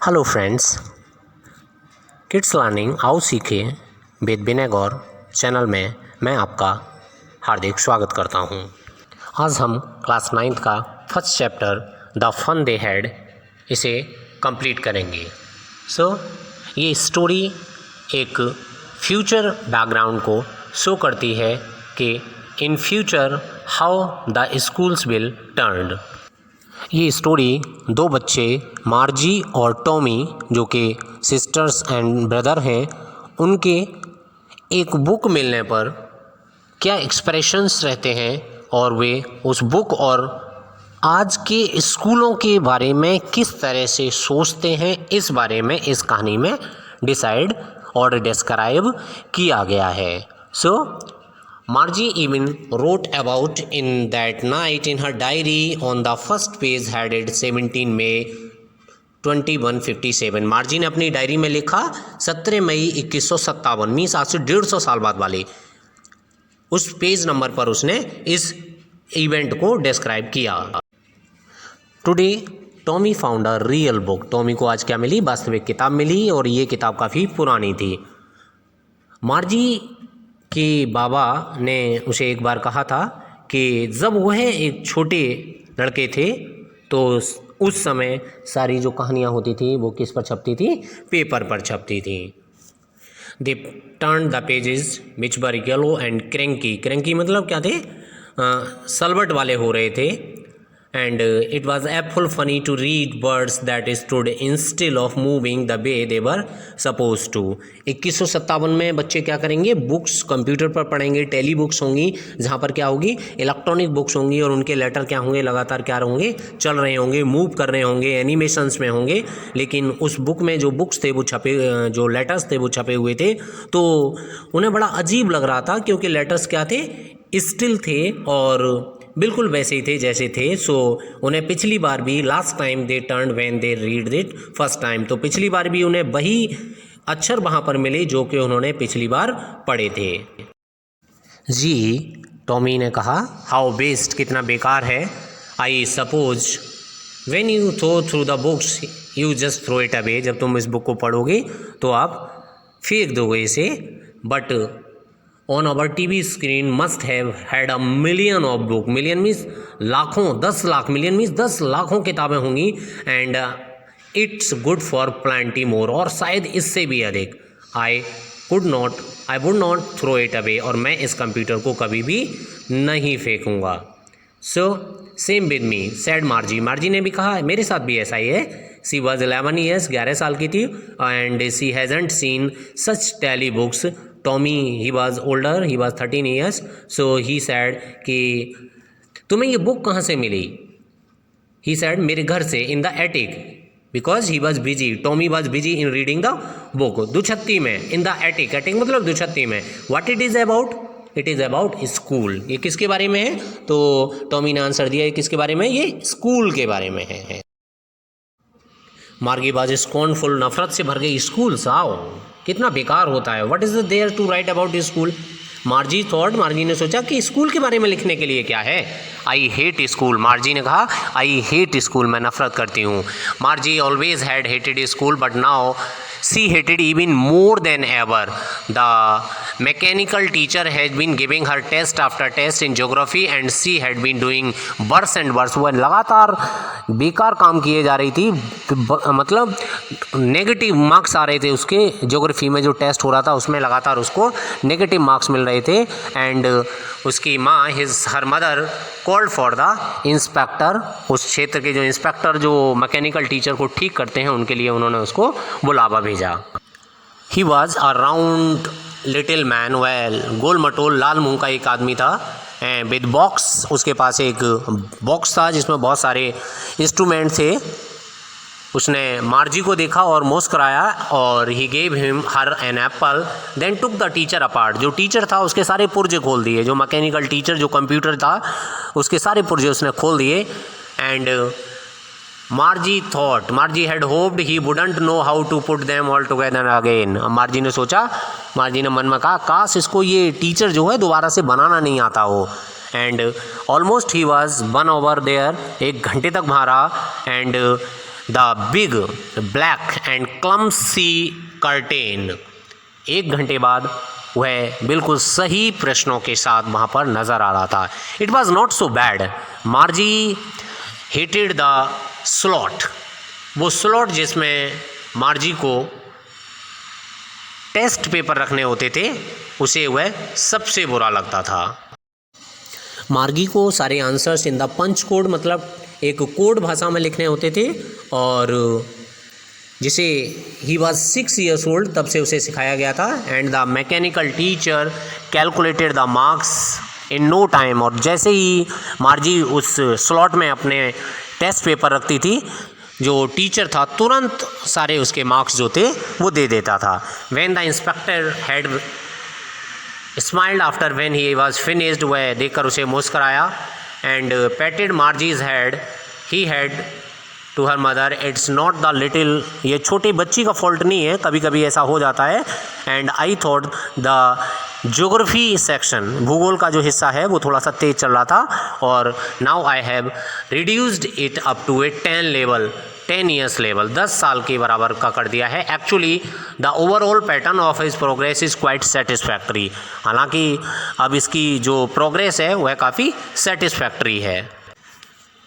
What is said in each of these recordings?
Hello friends, kids learning आओ सीखे with Vinay Gaur channel में मैं आपका हार्दिक स्वागत करता हूं। आज हम क्लास 9th का first chapter the fun they had इसे कंप्लीट करेंगे। ये स्टोरी एक फ्यूचर बैकग्राउंड को शो करती है कि in future how the schools will turn. ये स्टोरी दो बच्चे मार्जी और टॉमी जो कि सिस्टर्स एंड ब्रदर हैं, उनके एक बुक मिलने पर क्या एक्सप्रेशंस रहते हैं और वे उस बुक और आज के स्कूलों के बारे में किस तरह से सोचते हैं, इस बारे में इस कहानी में डिसाइड और डिस्क्राइब किया गया है। Margie even wrote about in that night in her diary on the first page headed 17 May 2157। मार्जी ने अपनी डायरी में लिखा 17 मई 2157 मीन्स आज से 150 साल बाद वाले उस पेज नंबर पर उसने इस इवेंट को डिस्क्राइब किया। Today Tommy found a real book. Tommy को आज क्या मिली? वास्तविक किताब मिली, और ये किताब काफ़ी पुरानी थी। मार्जी कि बाबा ने उसे एक बार कहा था कि जब वह एक छोटे लड़के थे तो उस समय सारी जो कहानियाँ होती थी वो किस पर छपती थी? पेपर पर छपती थी। They turn the pages which were yellow and cranky. Cranky मतलब क्या थे? सलवट वाले हो रहे थे। And it was awful funny to read words that stood instead of moving the way they were suppose to. 2157 में बच्चे क्या करेंगे? बुक्स कंप्यूटर पर पढ़ेंगे, टेली बुक्स होंगी जहाँ पर क्या होगी? इलेक्ट्रॉनिक बुक्स होंगी, और उनके लेटर क्या होंगे? लगातार क्या होंगे? चल रहे होंगे, मूव कर रहे होंगे, एनिमेशंस में होंगे। लेकिन उस बुक में जो बुक्स थे वो छपे, जो लेटर्स थे वो छपे हुए थे, तो उन्हें बड़ा अजीब लग रहा था क्योंकि लेटर्स क्या थे? स्टिल थे और बिल्कुल वैसे ही थे जैसे थे। उन्हें पिछली बार भी last time they turn when they read it first time, तो पिछली बार भी उन्हें वही अक्षर वहाँ पर मिले जो कि उन्होंने पिछली बार पढ़े थे। जी, टॉमी ने कहा, हाउ वेस्ट, कितना बेकार है। I suppose when you throw through the books you just throw it away. जब तुम इस बुक को पढ़ोगे तो आप फेंक दोगे इसे। But on our TV screen must have had a million of book। million means लाखों, 10 लाख, million means 10 लाखों किताबें होंगी। and it's good for plenty more, और शायद इससे भी अधिक। I would not throw it away, और मैं इस कंप्यूटर को कभी भी नहीं फेंकूंगा। same with me said Margie। मार्जी ने भी कहा, मेरे साथ भी ऐसा ही है। she was 11 years, 11 साल की थी, and she hasn't seen such tally books। Tommy he was older, he was 13 years. He sad कि तुम्हें ये बुक कहाँ से मिली? ही सैड मेरे घर से, in the attic, because he was busy. Tommy was busy in reading the book. दुछत्ती में, इन द एटिक, एटिक मतलब दुछत्ती में। What it is about? It is about school. ये किसके बारे में है? तो टॉमी ने आंसर दिया, ये किसके बारे में? ये स्कूल के बारे में है। मार्गी बाज स्कॉर्नफुल, नफरत से भर गई। स्कूल साओ, कितना बेकार होता है। What is there to write about school? Margie thought, Margie ने सोचा कि स्कूल के बारे में लिखने के लिए क्या है। I hate school. मार्जी ने कहा, आई हेट स्कूल, मैं नफरत करती हूँ। मार्जी always had hated school but now she hated even more than ever। The mechanical teacher had been giving her test after test in geography and she had been doing worse and worse। वह लगातार बेकार काम किए जा रही थी, मतलब negative marks आ रहे थे उसके। ज्योग्राफी में जो टेस्ट हो रहा था उसमें लगातार उसको नेगेटिव मार्क्स मिल रहे थे। एंड उसकी माँ, her mother called for the inspector. उस क्षेत्र के जो इंस्पेक्टर, जो मैकेनिकल टीचर को ठीक करते हैं, उनके लिए उन्होंने उसको बुलावा भेजा। He was a round little man, well गोल मटोल लाल मुंह का एक आदमी था। विद बॉक्स, उसके पास एक बॉक्स था जिसमें बहुत सारे इंस्ट्रूमेंट थे। उसने मार्जी को देखा और मुस्कुराया, और he gave him her an apple then took the teacher apart. जो टीचर था उसके सारे पुर्जे खोल दिए। जो मैकेनिकल टीचर, जो कंप्यूटर था, उसके सारे पुर्जे उसने खोल दिए। And Margie thought, Margie had hoped he wouldn't know how to put them all together again. Margie ने सोचा, मार्जी ने मन में कहा, काश इसको ये टीचर जो है दोबारा से बनाना नहीं आता हो। And almost he was 1 hour there, 1 घंटे तक वहाँ रहा। And the big black and clumsy curtain. 1 घंटे बाद वह बिल्कुल सही प्रश्नों के साथ वहाँ पर नज़र आ रहा था। It was not so bad. मार्जी hated the slot. वो स्लॉट जिसमें मार्जी को टेस्ट पेपर रखने होते थे उसे वह सबसे बुरा लगता था। मार्गी को सारे answers in the punch code, मतलब एक कोड भाषा में लिखने होते थे, और जिसे ही वॉज 6 years old तब से उसे सिखाया गया था। And the mechanical teacher calculated the marks in no time. और जैसे ही मार्जी उस स्लॉट में अपने टेस्ट पेपर रखती थी, जो टीचर था तुरंत सारे उसके मार्क्स जो थे वो दे देता था। When the inspector had smiled after when he was finished, वह देखकर उसे मुस्कराया। And patted Margie's head, he had to her mother, it's not the little, ये छोटी बच्ची का फॉल्ट नहीं है, कभी कभी ऐसा हो जाता है। And I thought the geography section, भूगोल का जो हिस्सा है वो थोड़ा सा तेज चल रहा था, और now I have reduced it up to a 10 years level, 10 साल के बराबर का कर दिया है। Actually the overall pattern of his progress is quite satisfactory. हालांकि अब इसकी जो प्रोग्रेस है वह काफ़ी सेटिस्फैक्ट्री है।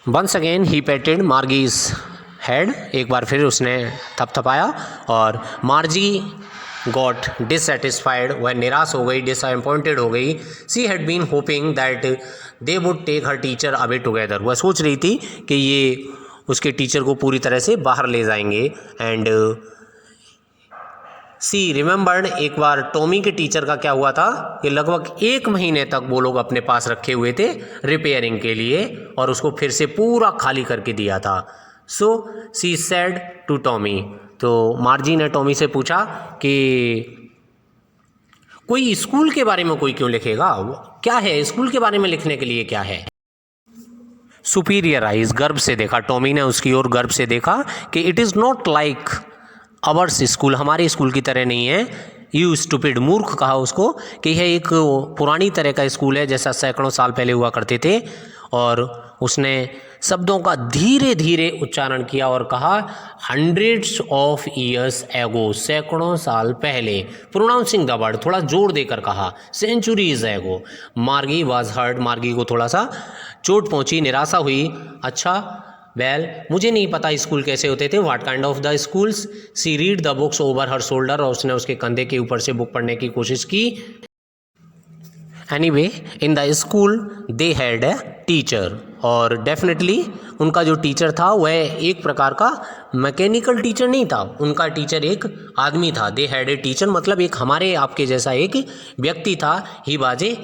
वंस अगेन ही पेटेड मार्गीज हेड, एक बार फिर उसने थपथपाया, और मार्जी गॉट डिससेटिस्फाइड, वह निराश हो गई, डिसअपॉइंटेड हो गई। She had been hoping that they would take her teacher away together, वह सोच रही थी कि ये उसके टीचर को पूरी तरह से बाहर ले जाएंगे। एंड सी रिमेंबर्ड, एक बार टॉमी के टीचर का क्या हुआ था कि लगभग 1 महीने तक वो लोग अपने पास रखे हुए थे रिपेयरिंग के लिए, और उसको फिर से पूरा खाली करके दिया था। सो सी सेड टू टॉमी, तो मार्जी ने टॉमी से पूछा कि कोई स्कूल के बारे में कोई क्यों लिखेगा, क्या है स्कूल के बारे में लिखने के लिए, क्या है। सुपीरियर आइज, गर्व से देखा, टॉमी ने उसकी ओर गर्व से देखा कि it is not like ours school, हमारे स्कूल की तरह नहीं है। यू स्टूपिड, मूर्ख कहा उसको कि यह एक पुरानी तरह का स्कूल है जैसा सैकड़ों साल पहले हुआ करते थे। और उसने शब्दों का धीरे धीरे उच्चारण किया और कहा 100s of years ago, सैकड़ों साल पहले। प्रोनाउंसिंग द वर्ड, थोड़ा जोर देकर कहा, सेंचुरीज एगो। मार्गी वॉज हर्ट, मार्गी को थोड़ा सा चोट पहुंची, निराशा हुई। अच्छा वेल, मुझे नहीं पता स्कूल कैसे होते थे, what kind of the schools. She read the books over her shoulder, और उसने उसके कंधे के ऊपर से बुक पढ़ने की कोशिश की। Anyway in the school they had a teacher, और डेफिनेटली उनका जो टीचर था वह एक प्रकार का मैकेनिकल टीचर नहीं था, उनका टीचर एक आदमी था। दे हैड ए टीचर मतलब एक हमारे आपके जैसा एक व्यक्ति था। He was a